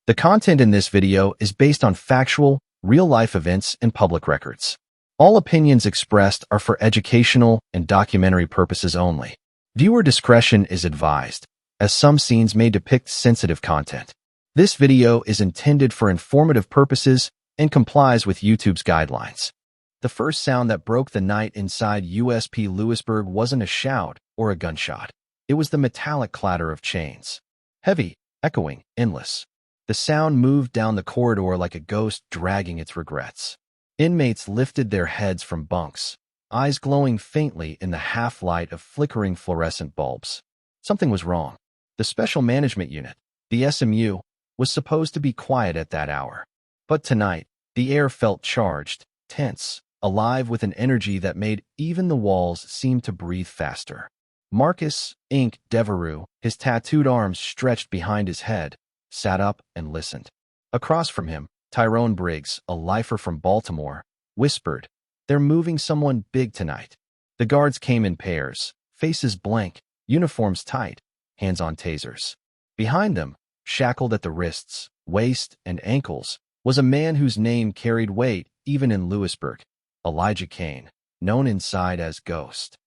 The content in this video is based on factual, real-life events and public records. All opinions expressed are for educational and documentary purposes only. Viewer discretion is advised, as some scenes may depict sensitive content. This video is intended for informative purposes and complies with YouTube's guidelines. The first sound that broke the night inside USP Lewisburg wasn't a shout or a gunshot. It was the metallic clatter of chains. Heavy, echoing, endless. The sound moved down the corridor like a ghost dragging its regrets. Inmates lifted their heads from bunks, eyes glowing faintly in the half-light of flickering fluorescent bulbs. Something was wrong. The Special Management Unit, the SMU, was supposed to be quiet at that hour. But tonight, the air felt charged, tense, alive with an energy that made even the walls seem to breathe faster. Marcus Devereux, his tattooed arms stretched behind his head, sat up and listened. Across from him, Tyrone Briggs, a lifer from Baltimore, whispered, "They're moving someone big tonight." The guards came in pairs, faces blank, uniforms tight, hands on tasers. Behind them, shackled at the wrists, waist, and ankles, was a man whose name carried weight even in Lewisburg, Elijah Kane, known inside as Ghost.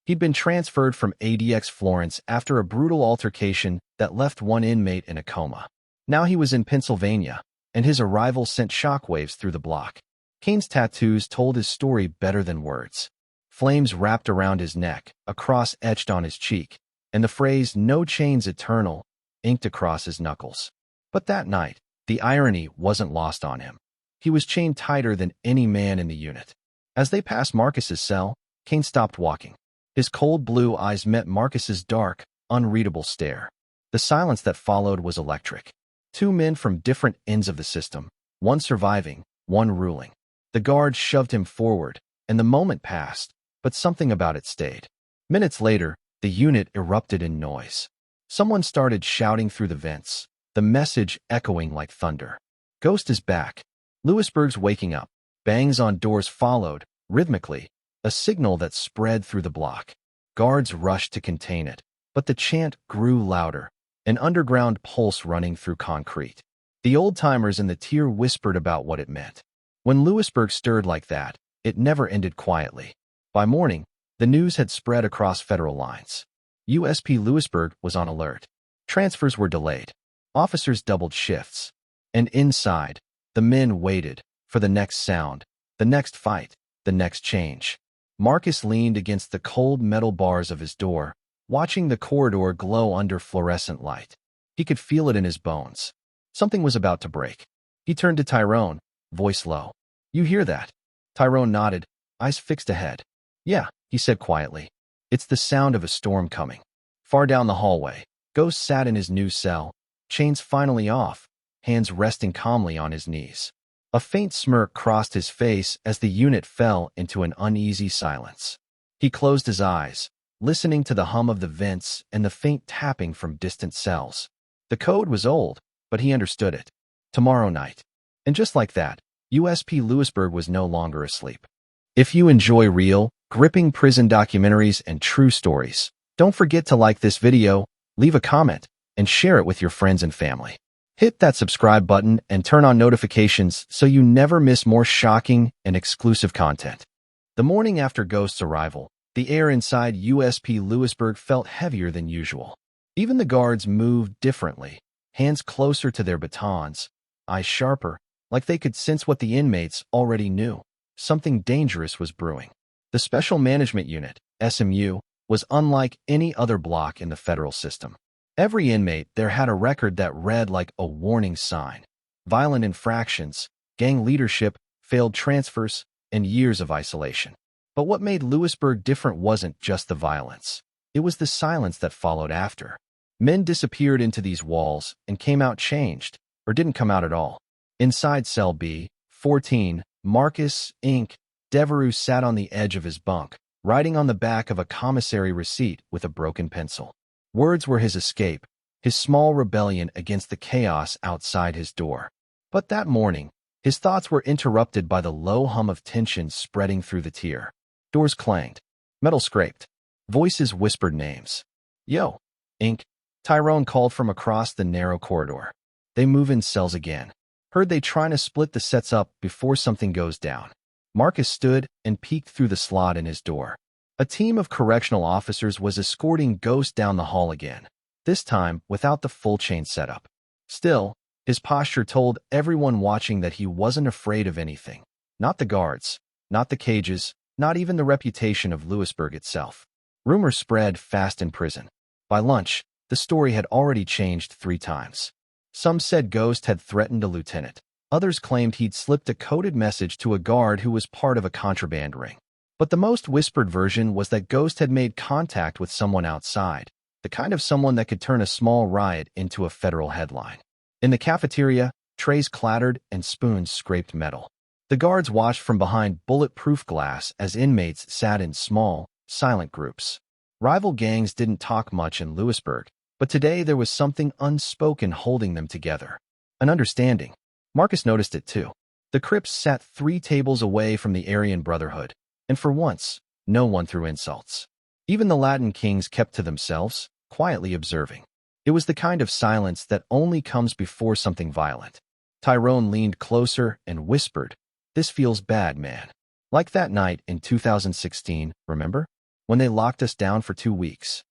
He'd been transferred from ADX Florence after a brutal altercation that left one inmate in a coma. Now he was in Pennsylvania, and his arrival sent shockwaves through the block. Kane's tattoos told his story better than words. Flames wrapped around his neck, a cross etched on his cheek, and the phrase "No chains eternal" inked across his knuckles. But that night, the irony wasn't lost on him. He was chained tighter than any man in the unit. As they passed Marcus's cell, Kane stopped walking. His cold blue eyes met Marcus's dark, unreadable stare. The silence that followed was electric. Two men from different ends of the system, one surviving, one ruling. The guards shoved him forward, and the moment passed, but something about it stayed. Minutes later, the unit erupted in noise. Someone started shouting through the vents, the message echoing like thunder. "Ghost is back. Lewisburg's waking up." Bangs on doors followed, rhythmically, a signal that spread through the block. Guards rushed to contain it, but the chant grew louder, an underground pulse running through concrete. The old-timers in the tier whispered about what it meant. When Lewisburg stirred like that, it never ended quietly. By morning, the news had spread across federal lines. USP Lewisburg was on alert. Transfers were delayed. Officers doubled shifts. And inside, the men waited for the next sound, the next fight, the next change. Marcus leaned against the cold metal bars of his door, watching the corridor glow under fluorescent light. He could feel it in his bones. Something was about to break. He turned to Tyrone, voice low. "You hear that?" Tyrone nodded, eyes fixed ahead. "Yeah," he said quietly. "It's the sound of a storm coming." Far down the hallway, Ghost sat in his new cell, chains finally off, hands resting calmly on his knees. A faint smirk crossed his face as the unit fell into an uneasy silence. He closed his eyes, listening to the hum of the vents and the faint tapping from distant cells. The code was old, but he understood it. Tomorrow night. And just like that, USP Lewisburg was no longer asleep. If you enjoy real, gripping prison documentaries and true stories, don't forget to like this video, leave a comment, and share it with your friends and family. Hit that subscribe button and turn on notifications so you never miss more shocking and exclusive content. The morning after Ghost's arrival, the air inside USP Lewisburg felt heavier than usual. Even the guards moved differently, hands closer to their batons, eyes sharper, like they could sense what the inmates already knew. Something dangerous was brewing. The Special Management Unit, SMU, was unlike any other block in the federal system. Every inmate there had a record that read like a warning sign. Violent infractions, gang leadership, failed transfers, and years of isolation. But what made Lewisburg different wasn't just the violence. It was the silence that followed after. Men disappeared into these walls and came out changed, or didn't come out at all. Inside cell B-14, Marcus Devereux sat on the edge of his bunk, writing on the back of a commissary receipt with a broken pencil. Words were his escape, his small rebellion against the chaos outside his door. But that morning, his thoughts were interrupted by the low hum of tension spreading through the tier. Doors clanged. Metal scraped. Voices whispered names. "Yo, Tyrone called from across the narrow corridor. They move in cells again. Heard they trying to split the sets up before something goes down. Marcus stood and peeked through the slot in his door. A team of correctional officers was escorting Ghost down the hall again, this time without the full chain setup. Still, his posture told everyone watching that he wasn't afraid of anything. Not the guards, not the cages, not even the reputation of Lewisburg itself. Rumors spread fast in prison. By lunch, the story had already changed 3 times. Some said Ghost had threatened a lieutenant. Others claimed he'd slipped a coded message to a guard who was part of a contraband ring. But the most whispered version was that Ghost had made contact with someone outside, the kind of someone that could turn a small riot into a federal headline. In the cafeteria, trays clattered and spoons scraped metal. The guards watched from behind bulletproof glass as inmates sat in small, silent groups. Rival gangs didn't talk much in Lewisburg, but today there was something unspoken holding them together. An understanding. Marcus noticed it too. The Crips sat 3 tables away from the Aryan Brotherhood, and for once, no one threw insults. Even the Latin kings kept to themselves, quietly observing. It was the kind of silence that only comes before something violent. Tyrone leaned closer and whispered, "This feels bad, man. Like that night in 2016, remember? When they locked us down for 2 weeks."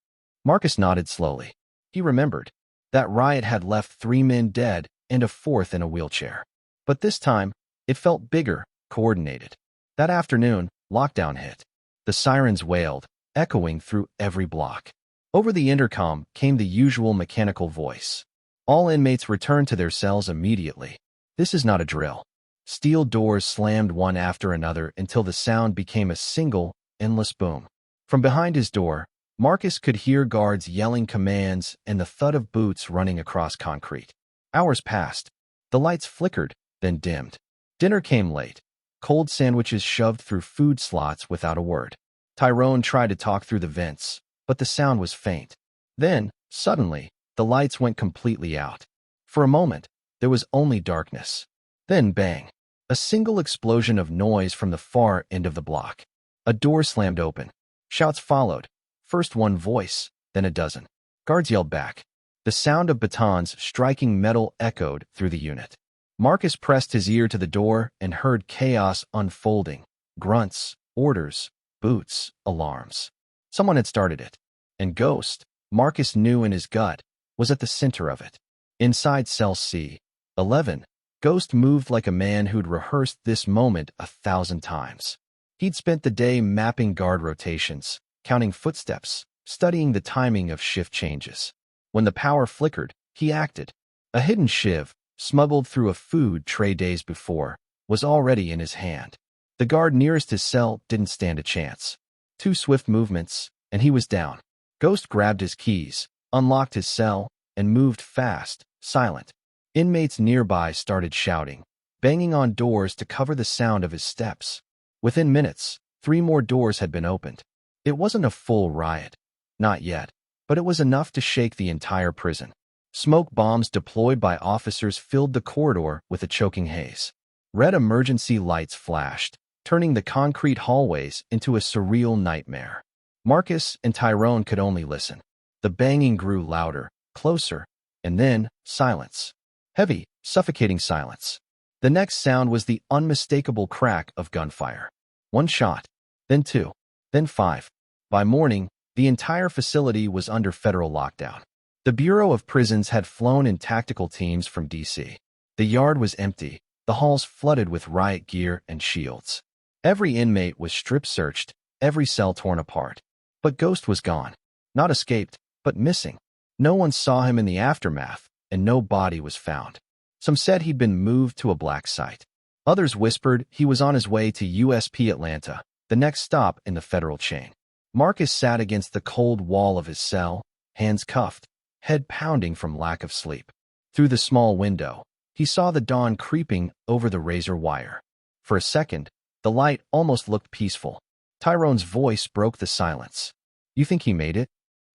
Marcus nodded slowly. He remembered. That riot had left 3 men dead and a 4th in a wheelchair. But this time, it felt bigger, coordinated. That afternoon, lockdown hit. The sirens wailed, echoing through every block. Over the intercom came the usual mechanical voice. All inmates returned to their cells immediately. This is not a drill. Steel doors slammed one after another until the sound became a single, endless boom. From behind his door, Marcus could hear guards yelling commands and the thud of boots running across concrete. Hours passed. The lights flickered, then dimmed. Dinner came late. Cold sandwiches shoved through food slots without a word. Tyrone tried to talk through the vents, but the sound was faint. Then, suddenly, the lights went completely out. For a moment, there was only darkness. Then bang. A single explosion of noise from the far end of the block. A door slammed open. Shouts followed. First one voice, then a dozen. Guards yelled back. The sound of batons striking metal echoed through the unit. Marcus pressed his ear to the door and heard chaos unfolding. Grunts, orders, boots, alarms. Someone had started it. And Ghost, Marcus knew in his gut, was at the center of it. Inside cell C-11, Ghost moved like a man who'd rehearsed this moment 1,000 times. He'd spent the day mapping guard rotations, counting footsteps, studying the timing of shift changes. When the power flickered, he acted. A hidden shiv, smuggled through a food tray days before, was already in his hand. The guard nearest his cell didn't stand a chance. 2 swift movements, and he was down. Ghost grabbed his keys, unlocked his cell, and moved fast, silent. Inmates nearby started shouting, banging on doors to cover the sound of his steps. Within minutes, 3 more doors had been opened. It wasn't a full riot. Not yet. But it was enough to shake the entire prison. Smoke bombs deployed by officers filled the corridor with a choking haze. Red emergency lights flashed, turning the concrete hallways into a surreal nightmare. Marcus and Tyrone could only listen. The banging grew louder, closer, and then silence. Heavy, suffocating silence. The next sound was the unmistakable crack of gunfire. 1 shot, then 2, then 5. By morning, the entire facility was under federal lockdown. The Bureau of Prisons had flown in tactical teams from D.C. The yard was empty, the halls flooded with riot gear and shields. Every inmate was strip-searched, every cell torn apart. But Ghost was gone. Not escaped, but missing. No one saw him in the aftermath, and no body was found. Some said he'd been moved to a black site. Others whispered he was on his way to USP Atlanta, the next stop in the federal chain. Marcus sat against the cold wall of his cell, hands cuffed, head pounding from lack of sleep. Through the small window, he saw the dawn creeping over the razor wire. For a second, the light almost looked peaceful. Tyrone's voice broke the silence. "You think he made it?"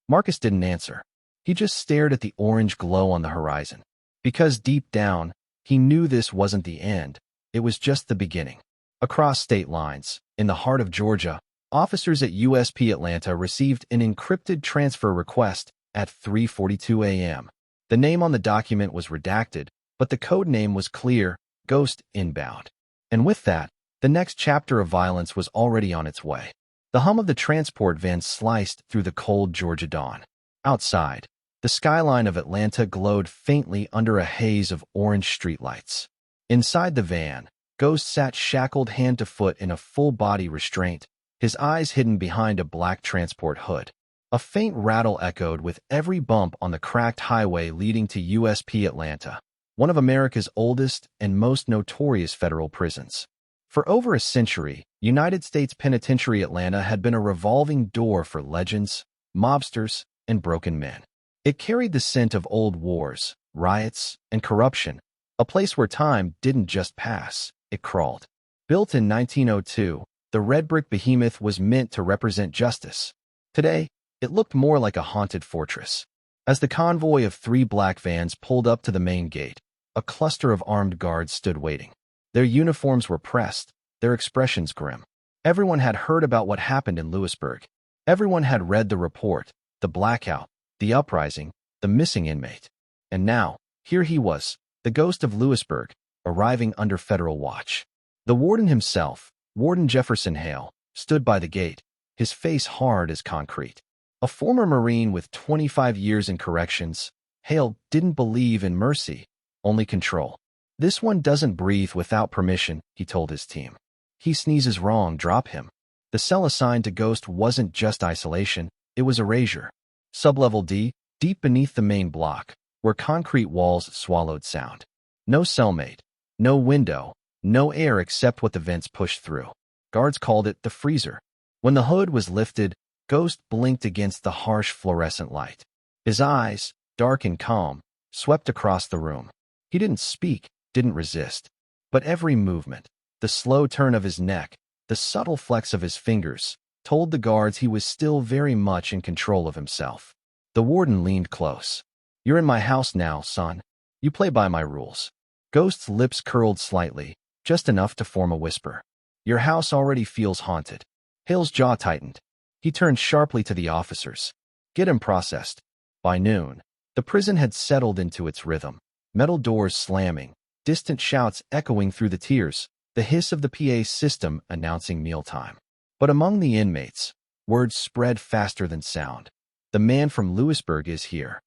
Marcus didn't answer. He just stared at the orange glow on the horizon. Because deep down, he knew this wasn't the end. It was just the beginning. Across state lines, in the heart of Georgia, officers at USP Atlanta received an encrypted transfer request at 3:42 a.m. The name on the document was redacted, But the code name was clear: Ghost Inbound. And with that, the next chapter of violence was already on its way. The hum of the transport van sliced through the cold Georgia dawn. Outside, the skyline of Atlanta glowed faintly under a haze of orange streetlights. Inside the van, Ghost sat shackled hand to foot in a full-body restraint, his eyes hidden behind a black transport hood. A faint rattle echoed with every bump on the cracked highway leading to USP Atlanta, one of America's oldest and most notorious federal prisons. For over a century, United States Penitentiary Atlanta had been a revolving door for legends, mobsters, and broken men. It carried the scent of old wars, riots, and corruption, a place where time didn't just pass, it crawled. Built in 1902, the red brick behemoth was meant to represent justice. Today, it looked more like a haunted fortress. As the convoy of 3 black vans pulled up to the main gate, a cluster of armed guards stood waiting. Their uniforms were pressed, their expressions grim. Everyone had heard about what happened in Lewisburg. Everyone had read the report, the blackout, the uprising, the missing inmate. And now, here he was, the ghost of Lewisburg, arriving under federal watch. The warden himself, Warden Jefferson Hale, stood by the gate, his face hard as concrete. A former Marine with 25 years in corrections, Hale didn't believe in mercy, only control. "This one doesn't breathe without permission," he told his team. "He sneezes wrong, drop him." The cell assigned to Ghost wasn't just isolation, it was erasure. Sublevel D, deep beneath the main block, where concrete walls swallowed sound. No cellmate, no window, no air except what the vents pushed through. Guards called it the freezer. When the hood was lifted, Ghost blinked against the harsh fluorescent light. His eyes, dark and calm, swept across the room. He didn't speak, didn't resist. But every movement, the slow turn of his neck, the subtle flex of his fingers, told the guards he was still very much in control of himself. The warden leaned close. "You're in my house now, son. You play by my rules." Ghost's lips curled slightly, just enough to form a whisper. "Your house already feels haunted." Hale's jaw tightened. He turned sharply to the officers. "Get him processed." By noon, the prison had settled into its rhythm. Metal doors slamming, distant shouts echoing through the tiers, the hiss of the PA system announcing mealtime. But among the inmates, words spread faster than sound. "The man from Lewisburg is here."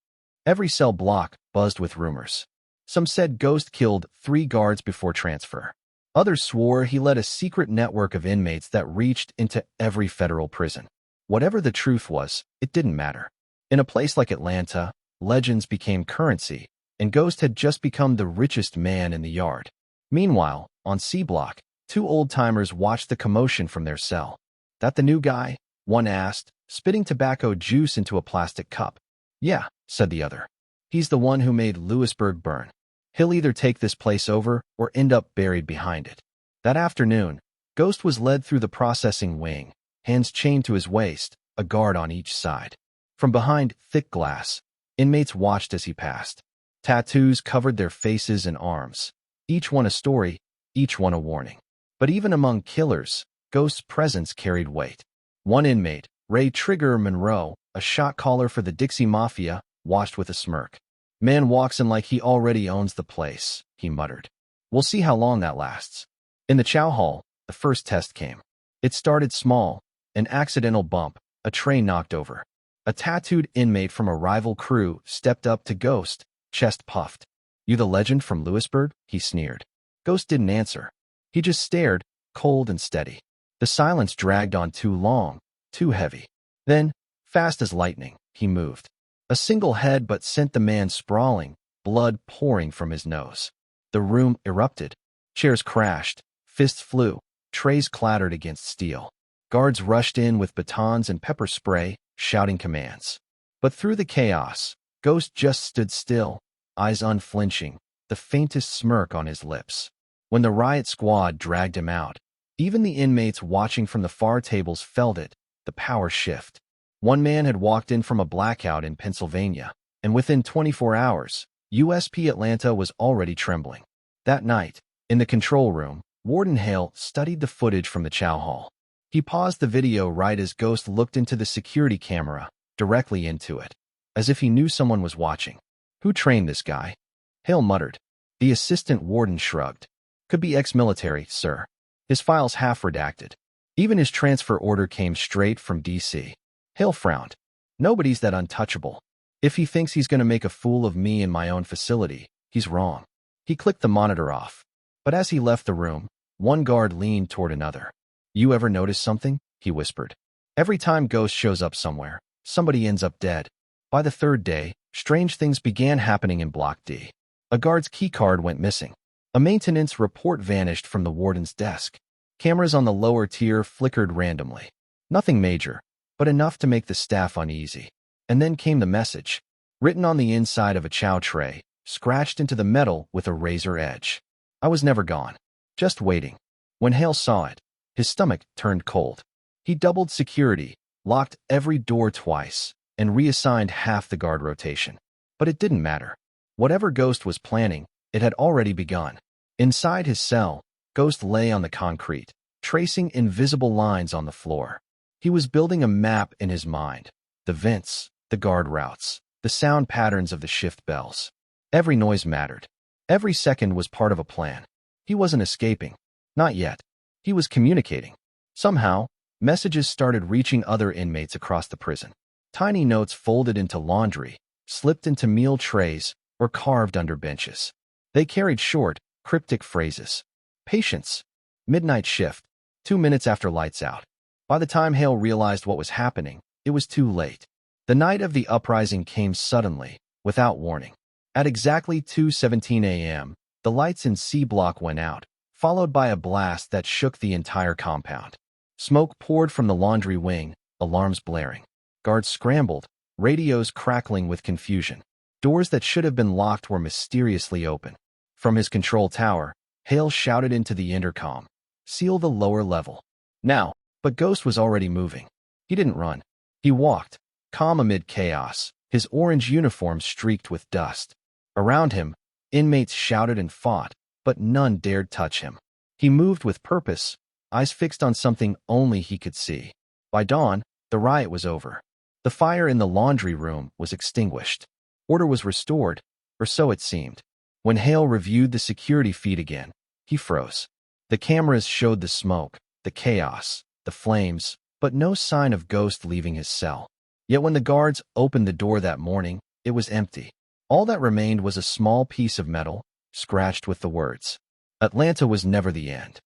Every cell block buzzed with rumors. Some said Ghost killed 3 guards before transfer. Others swore he led a secret network of inmates that reached into every federal prison. Whatever the truth was, it didn't matter. In a place like Atlanta, legends became currency, and Ghost had just become the richest man in the yard. Meanwhile, on C Block, 2 old-timers watched the commotion from their cell. "That the new guy?" one asked, spitting tobacco juice into a plastic cup. "Yeah," said the other. "He's the one who made Lewisburg burn. He'll either take this place over or end up buried behind it." That afternoon, Ghost was led through the processing wing, hands chained to his waist, a guard on each side. From behind thick glass, inmates watched as he passed. Tattoos covered their faces and arms, each one a story, each one a warning. But even among killers, Ghost's presence carried weight. One inmate, Ray Trigger Monroe, a shot caller for the Dixie Mafia, watched with a smirk. "Man walks in like he already owns the place," he muttered. "We'll see how long that lasts." In the chow hall, the first test came. It started small, an accidental bump, a tray knocked over. A tattooed inmate from a rival crew stepped up to Ghost, chest puffed. "You the legend from Lewisburg?" he sneered. Ghost didn't answer. He just stared, cold and steady. The silence dragged on too long, too heavy. Then, fast as lightning, he moved. A single head but sent the man sprawling, blood pouring from his nose. The room erupted. Chairs crashed, fists flew, trays clattered against steel. Guards rushed in with batons and pepper spray, shouting commands. But through the chaos, Ghost just stood still, eyes unflinching, the faintest smirk on his lips. When the riot squad dragged him out, even the inmates watching from the far tables felt it, the power shift. One man had walked in from a blackout in Pennsylvania, and within 24 hours, USP Atlanta was already trembling. That night, in the control room, Warden Hale studied the footage from the chow hall. He paused the video right as Ghost looked into the security camera, directly into it, as if he knew someone was watching. "Who trained this guy?" Hale muttered. The assistant warden shrugged. Could be ex-military, sir. His file's half redacted. Even his transfer order came straight from D.C. Hale frowned. Nobody's that untouchable. If he thinks he's going to make a fool of me in my own facility, he's wrong. He clicked the monitor off. But as he left the room, one guard leaned toward another. You ever notice something? He whispered. Every time Ghost shows up somewhere, somebody ends up dead. By the third day, strange things began happening in Block D. A guard's keycard went missing. A maintenance report vanished from the warden's desk. Cameras on the lower tier flickered randomly. Nothing major, but enough to make the staff uneasy. And then came the message, written on the inside of a chow tray, scratched into the metal with a razor edge. I was never gone. Just waiting. When Hale saw it, his stomach turned cold. He doubled security, locked every door twice, and reassigned half the guard rotation. But it didn't matter. Whatever Ghost was planning, it had already begun. Inside his cell, Ghost lay on the concrete, tracing invisible lines on the floor. He was building a map in his mind. The vents, the guard routes, the sound patterns of the shift bells. Every noise mattered. Every second was part of a plan. He wasn't escaping. Not yet. He was communicating. Somehow, messages started reaching other inmates across the prison. Tiny notes folded into laundry, slipped into meal trays, or carved under benches. They carried short, cryptic phrases. Patience. Midnight shift. 2 minutes after lights out. By the time Hale realized what was happening, it was too late. The night of the uprising came suddenly, without warning. At exactly 2:17 a.m., the lights in C Block went out, followed by a blast that shook the entire compound. Smoke poured from the laundry wing, alarms blaring. Guards scrambled, radios crackling with confusion. Doors that should have been locked were mysteriously open. From his control tower, Hale shouted into the intercom, "Seal the lower level." Now, but Ghost was already moving. He didn't run. He walked, calm amid chaos, his orange uniform streaked with dust. Around him, inmates shouted and fought, but none dared touch him. He moved with purpose, eyes fixed on something only he could see. By dawn, the riot was over. The fire in the laundry room was extinguished. Order was restored, or so it seemed. When Hale reviewed the security feed again, he froze. The cameras showed the smoke, the chaos, the flames, but no sign of Ghost leaving his cell. Yet when the guards opened the door that morning, it was empty. All that remained was a small piece of metal, scratched with the words, "Atlanta was never the end."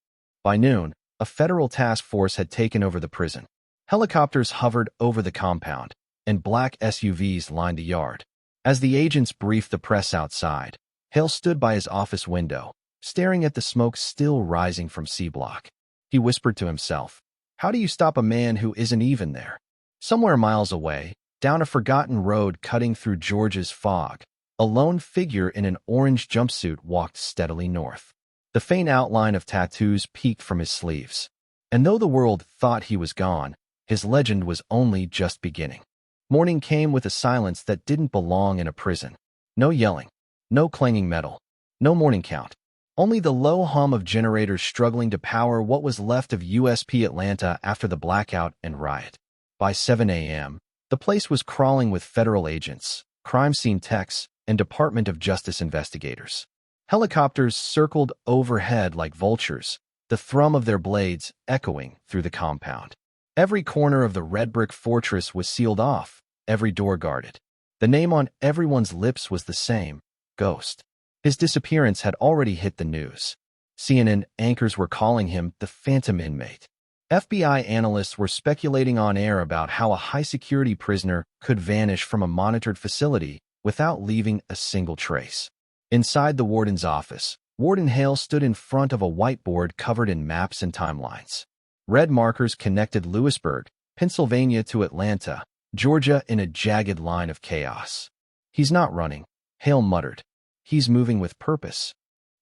By noon, a federal task force had taken over the prison. Helicopters hovered over the compound, and black SUVs lined the yard. As the agents briefed the press outside, Hale stood by his office window, staring at the smoke still rising from C Block. He whispered to himself, "How do you stop a man who isn't even there?" Somewhere miles away, down a forgotten road cutting through Georgia's fog, a lone figure in an orange jumpsuit walked steadily north. The faint outline of tattoos peeked from his sleeves. And though the world thought he was gone, his legend was only just beginning. Morning came with a silence that didn't belong in a prison. No yelling, no clanging metal, no morning count. Only the low hum of generators struggling to power what was left of USP Atlanta after the blackout and riot. By 7 a.m., the place was crawling with federal agents, crime scene techs, and Department of Justice investigators. Helicopters circled overhead like vultures, the thrum of their blades echoing through the compound. Every corner of the red brick fortress was sealed off, every door guarded. The name on everyone's lips was the same, Ghost. His disappearance had already hit the news. CNN anchors were calling him the Phantom Inmate. FBI analysts were speculating on air about how a high-security prisoner could vanish from a monitored facility without leaving a single trace. Inside the warden's office, Warden Hale stood in front of a whiteboard covered in maps and timelines. Red markers connected Lewisburg, Pennsylvania to Atlanta, Georgia in a jagged line of chaos. "He's not running," Hale muttered. "He's moving with purpose."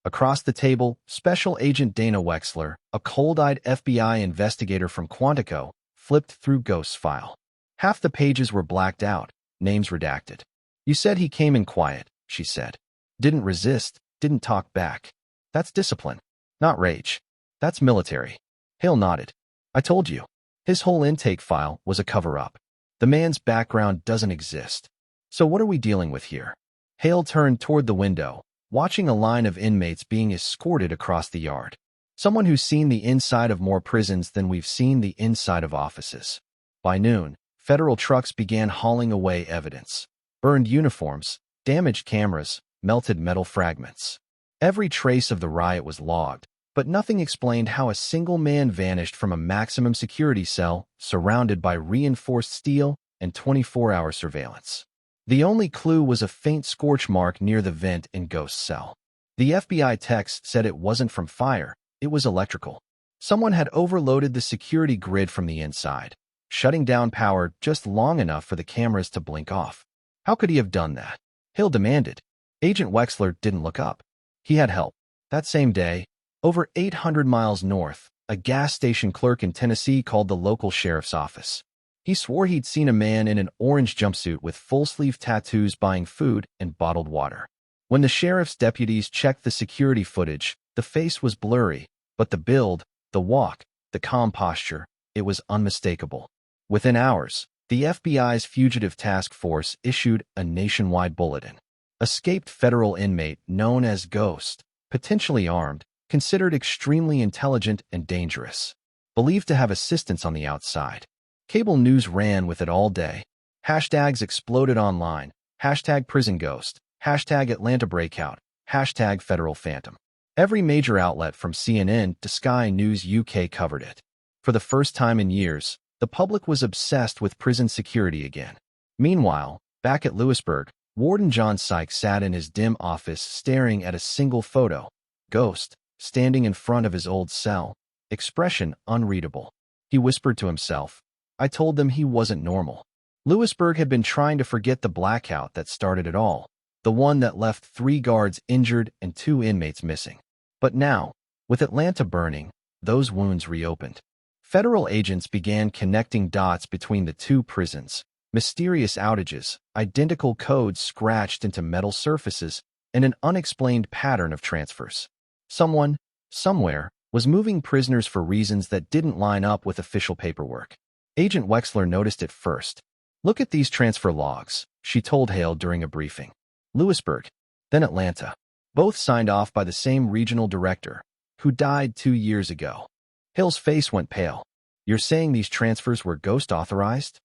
Across the table, Special Agent Dana Wexler, a cold-eyed FBI investigator from Quantico, flipped through Ghost's file. Half the pages were blacked out, names redacted. "You said he came in quiet," she said. "Didn't resist, didn't talk back. That's discipline, not rage. That's military." Hale nodded. "I told you." His whole intake file was a cover-up. The man's background doesn't exist. So what are we dealing with here? Hale turned toward the window, watching a line of inmates being escorted across the yard. Someone who's seen the inside of more prisons than we've seen the inside of offices. By noon, federal trucks began hauling away evidence. Burned uniforms, damaged cameras, melted metal fragments. Every trace of the riot was logged, but nothing explained how a single man vanished from a maximum security cell surrounded by reinforced steel and 24-hour surveillance. The only clue was a faint scorch mark near the vent in Ghost's cell. The FBI text said it wasn't from fire, it was electrical. Someone had overloaded the security grid from the inside, shutting down power just long enough for the cameras to blink off. How could he have done that? Hale demanded. Agent Wexler didn't look up. He had help. That same day, over 800 miles north, a gas station clerk in Tennessee called the local sheriff's office. He swore he'd seen a man in an orange jumpsuit with full-sleeve tattoos buying food and bottled water. When the sheriff's deputies checked the security footage, the face was blurry, but the build, the walk, the calm posture, it was unmistakable. Within hours, the FBI's Fugitive Task Force issued a nationwide bulletin. Escaped federal inmate known as Ghost, potentially armed, considered extremely intelligent and dangerous. Believed to have assistants on the outside. Cable news ran with it all day. Hashtags exploded online. Hashtag prison ghost. Hashtag Atlanta breakout. Hashtag federal phantom. Every major outlet from CNN to Sky News UK covered it. For the first time in years, the public was obsessed with prison security again. Meanwhile, back at Lewisburg, Warden John Sykes sat in his dim office staring at a single photo. Ghost, standing in front of his old cell. Expression unreadable. He whispered to himself, "I told them he wasn't normal." Lewisburg had been trying to forget the blackout that started it all, the one that left 3 guards injured and 2 inmates missing. But now, with Atlanta burning, those wounds reopened. Federal agents began connecting dots between the 2 prisons. Mysterious outages, identical codes scratched into metal surfaces, and an unexplained pattern of transfers. Someone, somewhere, was moving prisoners for reasons that didn't line up with official paperwork. Agent Wexler noticed it first. "Look at these transfer logs," she told Hale during a briefing. Lewisburg, then Atlanta. Both signed off by the same regional director, who died 2 years ago. Hale's face went pale. "You're saying these transfers were ghost authorized?"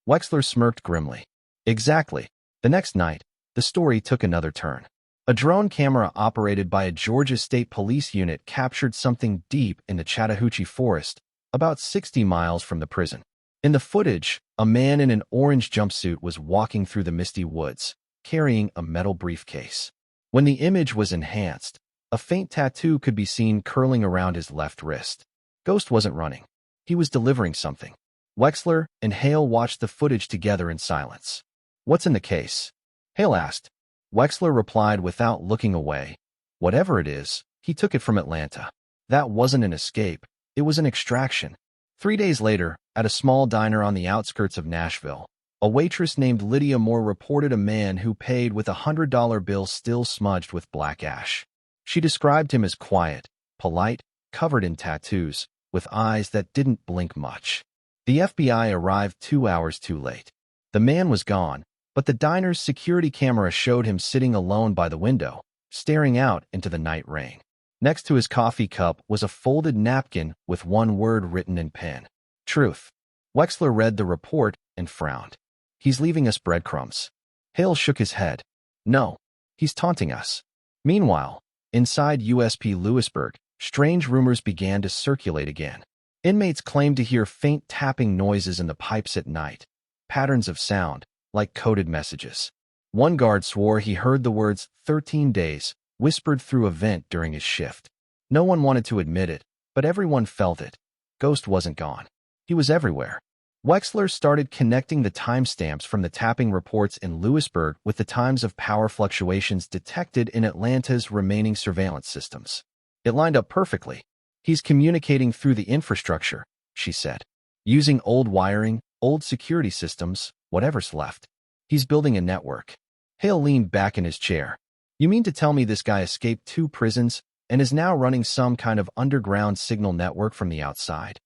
Wexler smirked grimly. "Exactly." The next night, the story took another turn. A drone camera operated by a Georgia State Police unit captured something deep in the Chattahoochee Forest, about 60 miles from the prison. In the footage, a man in an orange jumpsuit was walking through the misty woods, carrying a metal briefcase. When the image was enhanced, a faint tattoo could be seen curling around his left wrist. Ghost wasn't running. He was delivering something. Wexler and Hale watched the footage together in silence. "What's in the case?" Hale asked. Wexler replied without looking away. "Whatever it is, he took it from Atlanta. That wasn't an escape. It was an extraction." 3 days later, at a small diner on the outskirts of Nashville, a waitress named Lydia Moore reported a man who paid with a $100 bill still smudged with black ash. She described him as quiet, polite, covered in tattoos, with eyes that didn't blink much. The FBI arrived 2 hours too late. The man was gone, but the diner's security camera showed him sitting alone by the window, staring out into the night rain. Next to his coffee cup was a folded napkin with one word written in pen. "Truth." Wexler read the report and frowned. "He's leaving us breadcrumbs." Hale shook his head. "No, he's taunting us." Meanwhile, inside USP Lewisburg, strange rumors began to circulate again. Inmates claimed to hear faint tapping noises in the pipes at night, patterns of sound, like coded messages. One guard swore he heard the words 13 days whispered through a vent during his shift. No one wanted to admit it, but everyone felt it. Ghost wasn't gone. He was everywhere. Wexler started connecting the timestamps from the tapping reports in Lewisburg with the times of power fluctuations detected in Atlanta's remaining surveillance systems. It lined up perfectly. "He's communicating through the infrastructure," she said. "Using old wiring, old security systems, whatever's left. He's building a network." Hale leaned back in his chair. "You mean to tell me this guy escaped 2 prisons and is now running some kind of underground signal network from the outside?"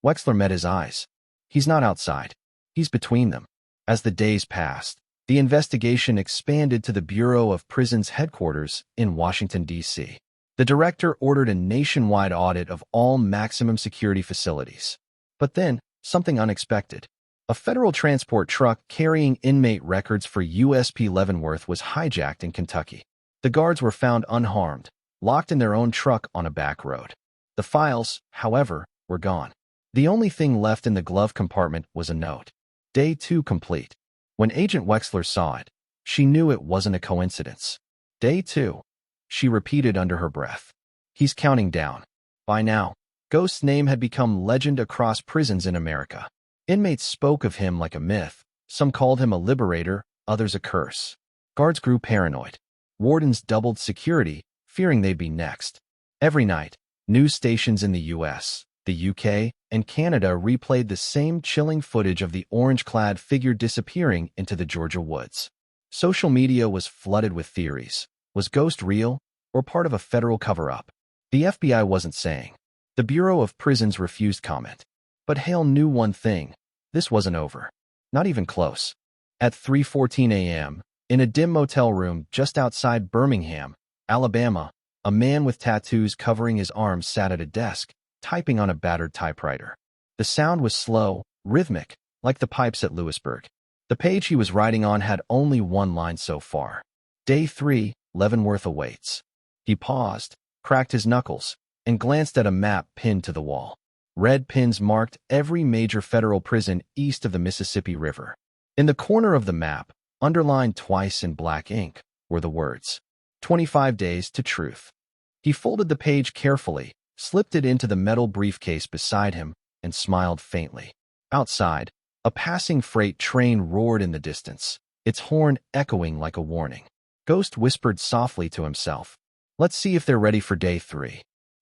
Wexler met his eyes. "He's not outside. He's between them." As the days passed, The investigation expanded to the Bureau of Prisons headquarters in Washington, D.C. The director ordered a nationwide audit of all maximum security facilities. But then, something unexpected. A federal transport truck carrying inmate records for USP Leavenworth was hijacked in Kentucky. The guards were found unharmed, locked in their own truck on a back road. The files, however, were gone. The only thing left in the glove compartment was a note. Day 2 complete. When Agent Wexler saw it, she knew it wasn't a coincidence. Day 2. She repeated under her breath. He's counting down. By now, Ghost's name had become legend across prisons in America. Inmates spoke of him like a myth. Some called him a liberator, others a curse. Guards grew paranoid. Wardens doubled security, fearing they'd be next. Every night, news stations in the US, the UK, and Canada replayed the same chilling footage of the orange-clad figure disappearing into the Georgia woods. Social media was flooded with theories. Was Ghost real, or part of a federal cover-up? The FBI wasn't saying. The Bureau of Prisons refused comment. But Hale knew one thing. This wasn't over. Not even close. At 3:14 a.m., in a dim motel room just outside Birmingham, Alabama, a man with tattoos covering his arms sat at a desk, typing on a battered typewriter. The sound was slow, rhythmic, like the pipes at Lewisburg. The page he was writing on had only one line so far. Day 3, Leavenworth awaits. He paused, cracked his knuckles, and glanced at a map pinned to the wall. Red pins marked every major federal prison east of the Mississippi River. In the corner of the map, underlined twice in black ink, were the words, 25 days to truth. He folded the page carefully, slipped it into the metal briefcase beside him, and smiled faintly. Outside, a passing freight train roared in the distance, its horn echoing like a warning. Ghost whispered softly to himself, "Let's see if they're ready for day 3.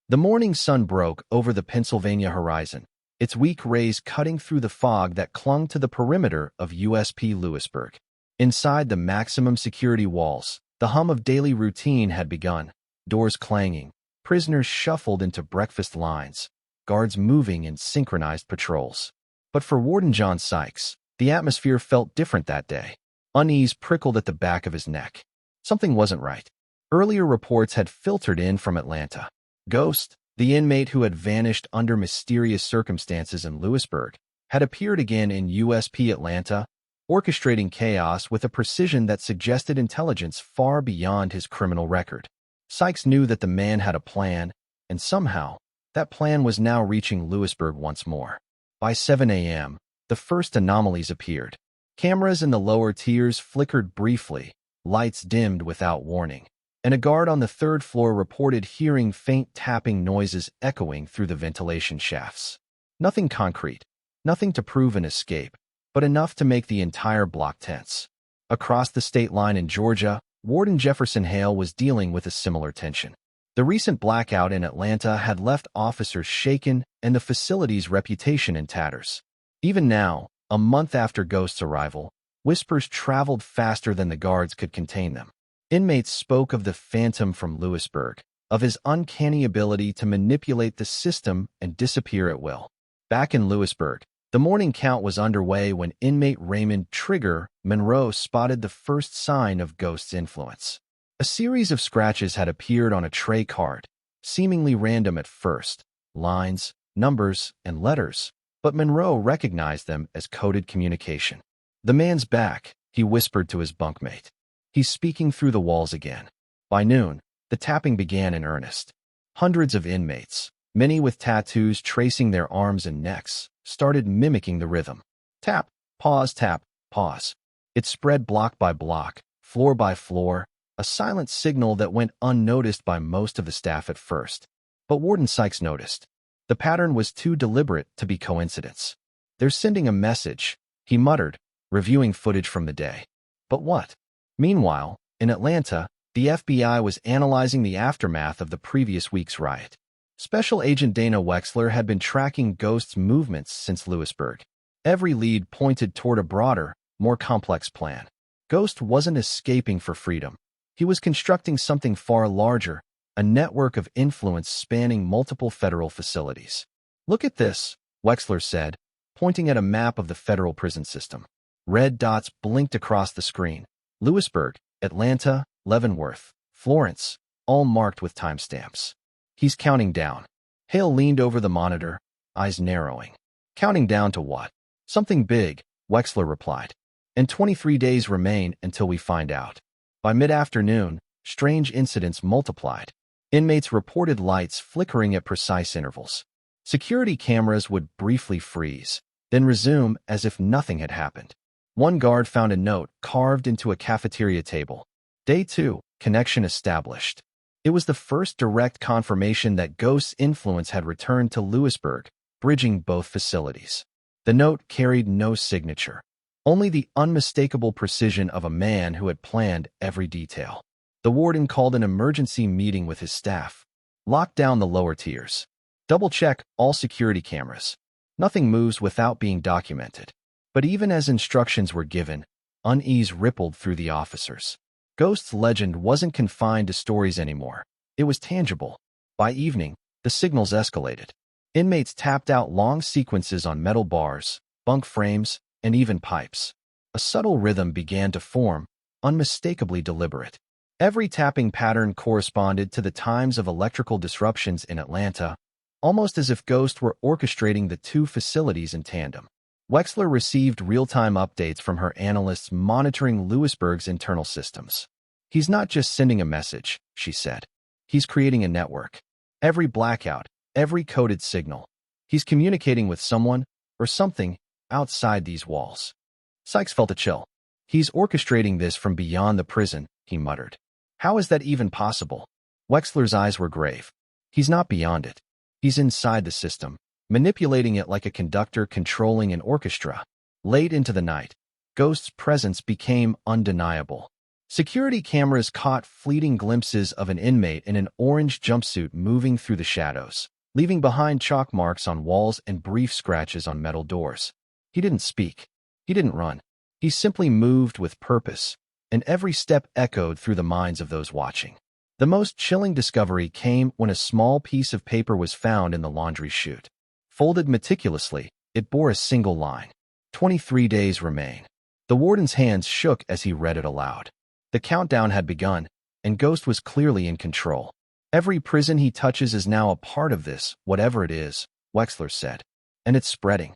The morning sun broke over the Pennsylvania horizon, its weak rays cutting through the fog that clung to the perimeter of USP Lewisburg. Inside the maximum security walls, the hum of daily routine had begun, doors clanging, prisoners shuffled into breakfast lines, guards moving in synchronized patrols. But for Warden John Sykes, the atmosphere felt different that day. Unease prickled at the back of his neck. Something wasn't right. Earlier reports had filtered in from Atlanta. Ghost, the inmate who had vanished under mysterious circumstances in Lewisburg, had appeared again in USP Atlanta, orchestrating chaos with a precision that suggested intelligence far beyond his criminal record. Sykes knew that the man had a plan, and somehow, that plan was now reaching Lewisburg once more. By 7 a.m., the first anomalies appeared. Cameras in the lower tiers flickered briefly, lights dimmed without warning, and a guard on the 3rd floor reported hearing faint tapping noises echoing through the ventilation shafts. Nothing concrete, nothing to prove an escape, but enough to make the entire block tense. Across the state line in Georgia, Warden Jefferson Hale was dealing with a similar tension. The recent blackout in Atlanta had left officers shaken and the facility's reputation in tatters. Even now, a month after Ghost's arrival, whispers traveled faster than the guards could contain them. Inmates spoke of the phantom from Lewisburg, of his uncanny ability to manipulate the system and disappear at will. Back in Lewisburg, the morning count was underway when inmate Raymond "Trigger" Monroe spotted the first sign of Ghost's influence. A series of scratches had appeared on a tray card, seemingly random at first, lines, numbers, and letters, but Monroe recognized them as coded communication. "The man's back," he whispered to his bunkmate. "He's speaking through the walls again." By noon, the tapping began in earnest. Hundreds of inmates, many with tattoos tracing their arms and necks, started mimicking the rhythm. Tap, pause, tap, pause. It spread block by block, floor by floor, a silent signal that went unnoticed by most of the staff at first. But Warden Sykes noticed. The pattern was too deliberate to be coincidence. "They're sending a message," he muttered, reviewing footage from the day. But what? Meanwhile, in Atlanta, the FBI was analyzing the aftermath of the previous week's riot. Special Agent Dana Wexler had been tracking Ghost's movements since Lewisburg. Every lead pointed toward a broader, more complex plan. Ghost wasn't escaping for freedom. He was constructing something far larger, a network of influence spanning multiple federal facilities. "Look at this," Wexler said, pointing at a map of the federal prison system. Red dots blinked across the screen. Lewisburg, Atlanta, Leavenworth, Florence, all marked with timestamps. He's counting down. Hale leaned over the monitor, eyes narrowing. Counting down to what? Something big, Wexler replied. And 23 days remain until we find out. By mid-afternoon, strange incidents multiplied. Inmates reported lights flickering at precise intervals. Security cameras would briefly freeze, then resume as if nothing had happened. One guard found a note carved into a cafeteria table. Day 2, connection established. It was the first direct confirmation that Ghost's influence had returned to Lewisburg, bridging both facilities. The note carried no signature, only the unmistakable precision of a man who had planned every detail. The warden called an emergency meeting with his staff. Lock down the lower tiers. Double-check all security cameras. Nothing moves without being documented. But even as instructions were given, unease rippled through the officers. Ghost's legend wasn't confined to stories anymore. It was tangible. By evening, the signals escalated. Inmates tapped out long sequences on metal bars, bunk frames, and even pipes. A subtle rhythm began to form, unmistakably deliberate. Every tapping pattern corresponded to the times of electrical disruptions in Atlanta, almost as if Ghost were orchestrating the two facilities in tandem. Wexler received real-time updates from her analysts monitoring Lewisburg's internal systems. He's not just sending a message, she said. He's creating a network. Every blackout, every coded signal. He's communicating with someone or something outside these walls. Sykes felt a chill. He's orchestrating this from beyond the prison, he muttered. How is that even possible? Wexler's eyes were grave. He's not beyond it. He's inside the system, manipulating it like a conductor controlling an orchestra. Late into the night, Ghost's presence became undeniable. Security cameras caught fleeting glimpses of an inmate in an orange jumpsuit moving through the shadows, leaving behind chalk marks on walls and brief scratches on metal doors. He didn't speak. He didn't run. He simply moved with purpose, and every step echoed through the minds of those watching. The most chilling discovery came when a small piece of paper was found in the laundry chute. Folded meticulously, it bore a single line. 23 days remain. The warden's hands shook as he read it aloud. The countdown had begun, and Ghost was clearly in control. Every prison he touches is now a part of this, whatever it is, Wexler said. And it's spreading.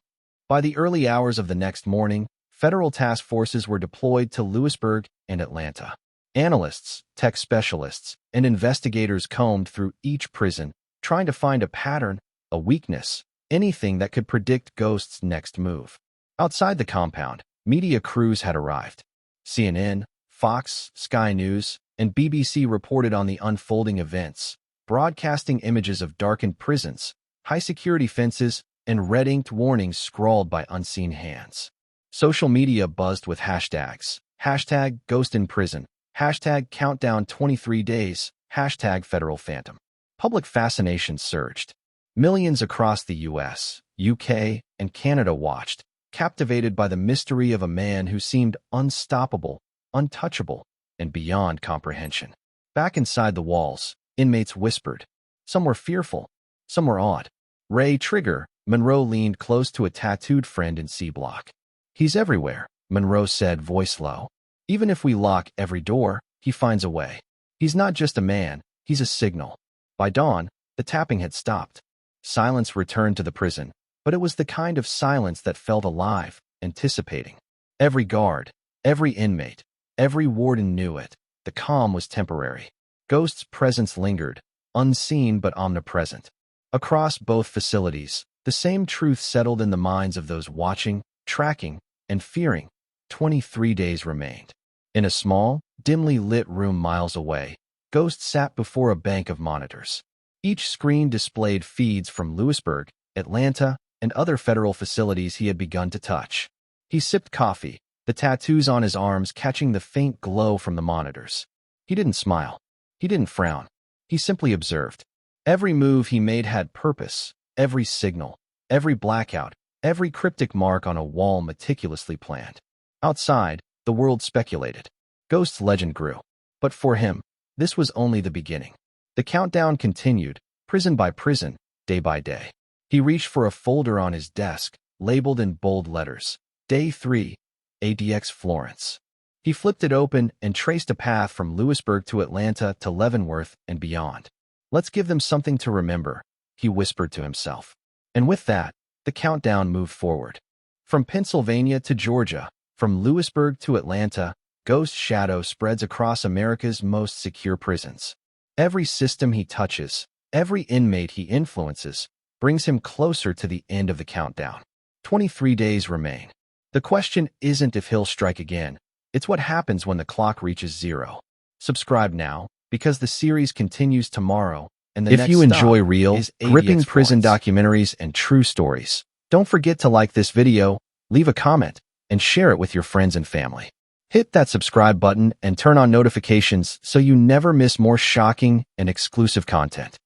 By the early hours of the next morning, federal task forces were deployed to Lewisburg and Atlanta. Analysts, tech specialists, and investigators combed through each prison, trying to find a pattern, a weakness, anything that could predict Ghost's next move. Outside the compound, media crews had arrived. CNN, Fox, Sky News, and BBC reported on the unfolding events, broadcasting images of darkened prisons, high-security fences, and red-inked warnings scrawled by unseen hands. Social media buzzed with hashtags. Hashtag Ghost in Prison. Hashtag Countdown 23 Days. Hashtag Federal Phantom. Public fascination surged. Millions across the US, UK, and Canada watched, captivated by the mystery of a man who seemed unstoppable, untouchable, and beyond comprehension. Back inside the walls, inmates whispered. Some were fearful, some were awed. Ray Trigger, Monroe leaned close to a tattooed friend in C Block. He's everywhere, Monroe said, voice low. Even if we lock every door, he finds a way. He's not just a man, he's a signal. By dawn, the tapping had stopped. Silence returned to the prison, but it was the kind of silence that felt alive, anticipating. Every guard, every inmate, every warden knew it. The calm was temporary. Ghost's presence lingered, unseen but omnipresent. Across both facilities, the same truth settled in the minds of those watching, tracking, and fearing. 23 days remained. In a small, dimly lit room miles away, Ghost sat before a bank of monitors. Each screen displayed feeds from Lewisburg, Atlanta, and other federal facilities he had begun to touch. He sipped coffee, the tattoos on his arms catching the faint glow from the monitors. He didn't smile. He didn't frown. He simply observed. Every move he made had purpose, every signal, every blackout, every cryptic mark on a wall meticulously planned. Outside, the world speculated. Ghost's legend grew. But for him, this was only the beginning. The countdown continued, prison by prison, day by day. He reached for a folder on his desk, labeled in bold letters. Day 3. ADX Florence. He flipped it open and traced a path from Lewisburg to Atlanta to Leavenworth and beyond. Let's give them something to remember, he whispered to himself. And with that, the countdown moved forward. From Pennsylvania to Georgia, from Lewisburg to Atlanta, Ghost Shadow spreads across America's most secure prisons. Every system he touches, every inmate he influences, brings him closer to the end of the countdown. 23 days remain. The question isn't if he'll strike again, it's what happens when the clock reaches zero. Subscribe now, because the series continues tomorrow, and the If next you stop enjoy real, is gripping ADX prison Florence. documentaries and true stories, don't forget to like this video, leave a comment, and share it with your friends and family. Hit that subscribe button and turn on notifications so you never miss more shocking and exclusive content.